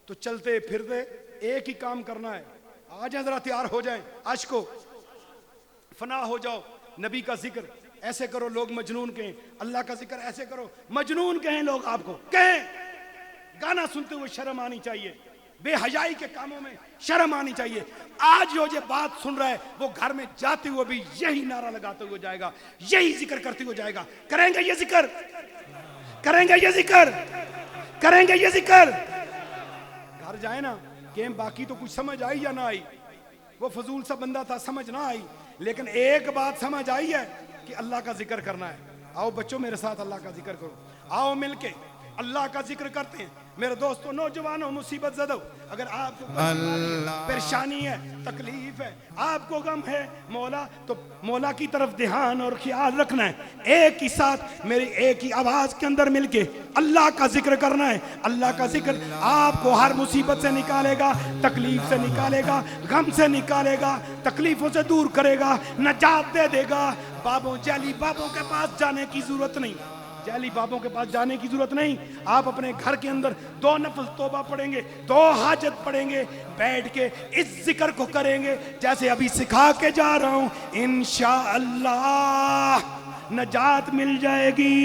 تو چلتے پھرتے ایک ہی کام کرنا ہے. آ جائیں ذرا تیار ہو جائیں, عاشقو فنا ہو جاؤ. نبی کا ذکر ایسے کرو لوگ مجنون کہیں, اللہ کا ذکر ایسے کرو مجنون کہیں لوگ آپ کو. کہیں گانا سنتے ہوئے شرم آنی چاہیے, بے حیائی کے کاموں میں شرم آنی چاہیے. آج جو یہ بات سن رہا ہے وہ گھر میں جاتے ہوئے بھی یہی نعرہ لگاتے ہوئے جائے گا, یہی ذکر کرتے ہوئے جائے گا. کریں گے یہ ذکر, کریں گے یہ ذکر, کریں گے یہ ذکر. گھر جائے نا کہ باقی تو کچھ سمجھ آئی یا نہ آئی, وہ فضول سا بندہ تھا سمجھ نہ آئی, لیکن ایک بات سمجھ آئی ہے کہ اللہ کا ذکر کرنا ہے. آؤ بچوں میرے ساتھ اللہ کا ذکر کرو, آؤ مل کے اللہ کا ذکر کرتے ہیں. میرے دوستوں, نوجوانوں, مصیبت زدو, اگر آپ کو پریشانی ہے, تکلیف ہے, آپ کو غم ہے مولا, تو مولا کی طرف دھیان اور خیال رکھنا ہے. ایک ہی ساتھ میری ایک ہی آواز کے اندر مل کے اللہ کا ذکر کرنا ہے. اللہ کا ذکر آپ کو ہر مصیبت سے نکالے گا, تکلیف سے نکالے گا, غم سے نکالے گا, تکلیفوں سے دور کرے گا, نجات دے دے گا. بابوں جعلی بابوں کے پاس جانے کی ضرورت نہیں, جعلی بابوں کے پاس جانے کی ضرورت نہیں. آپ اپنے گھر کے اندر 2 نفل توبہ پڑھیں گے, 2 حاجت پڑھیں گے, بیٹھ کے اس ذکر کو کریں گے جیسے ابھی سکھا کے جا رہا ہوں. انشاءاللہ نجات مل جائے گی.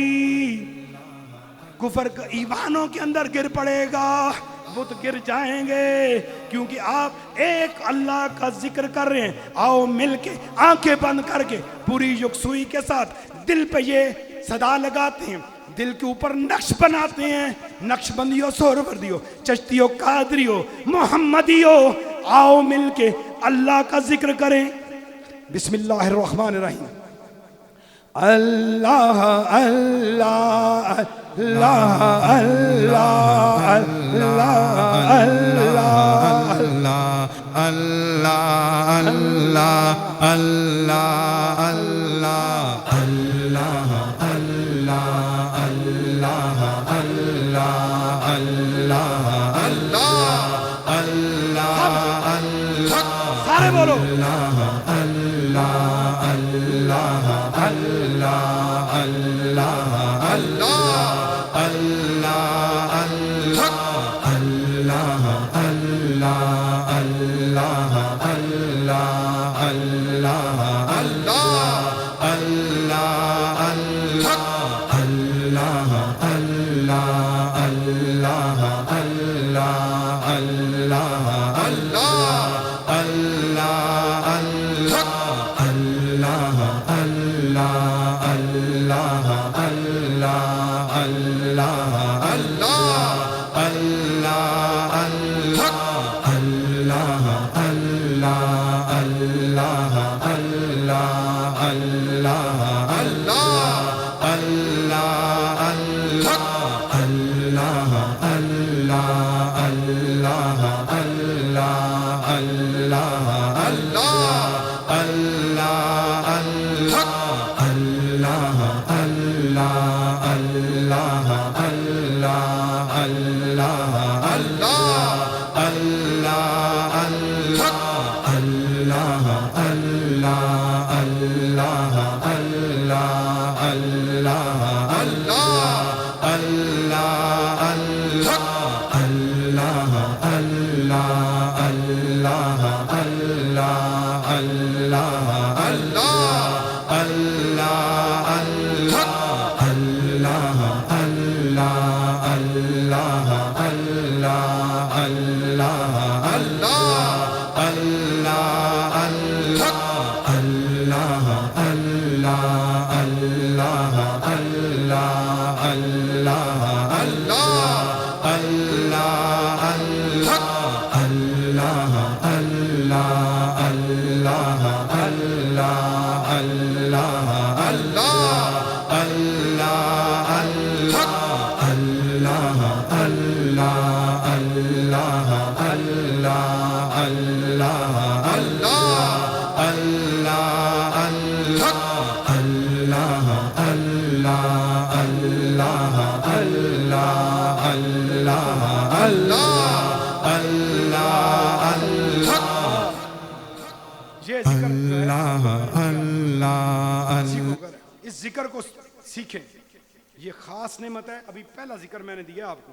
کفر کا ایمانوں کے اندر گر پڑے گا, بت گر جائیں گے, کیونکہ آپ ایک اللہ کا ذکر کر رہے ہیں. آؤ مل کے آنکھیں بند کر کے پوری یکسوئی کے ساتھ دل پہ یہ صدا لگاتے ہیں, دل کے اوپر نقش بناتے ہیں. نقش بندیو, سہروردیو, چشتیو, قادریو, محمدیو, آؤ مل کے اللہ کا ذکر کریں. بسم اللہ الرحمن الرحیم. اللہ اللہ اللہ اللہ اللہ اللہ اللہ اللہ اللہ اللہ سارے بولو ذکر کو سیکھیں. یہ خاص نعمت ہے. ابھی پہلا ذکر میں نے دیا آپ کو,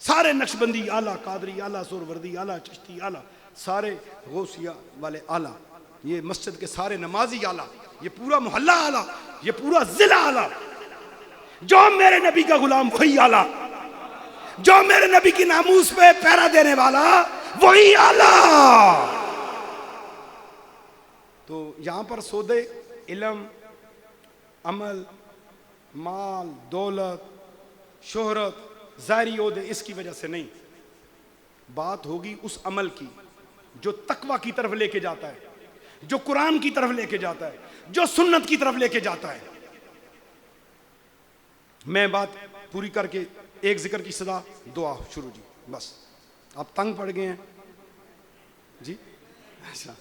سارے نقشبندی اعلیٰ، قادری اعلیٰ، سہروردی اعلیٰ، چشتی اعلیٰ، سارے غوثیہ والے اعلیٰ، یہ مسجد کے سارے نمازی اعلیٰ، یہ پورا محلہ اعلیٰ، یہ پورا ضلع اعلیٰ. جو میرے نبی کا غلام وہی اعلیٰ، جو میرے نبی کی ناموس پہ پہرا دینے والا وہی اعلیٰ. تو یہاں پر سودے علم، عمل، مال، دولت، شہرت، ظاہری عہدے اس کی وجہ سے نہیں، بات ہوگی اس عمل کی جو تقوی کی طرف لے کے جاتا ہے، جو قرآن کی طرف لے کے جاتا ہے، جو سنت کی طرف لے کے جاتا ہے. میں بات پوری کر کے ایک ذکر کی صدا، دعا شروع جی. بس آپ تنگ پڑ گئے ہیں جی. اچھا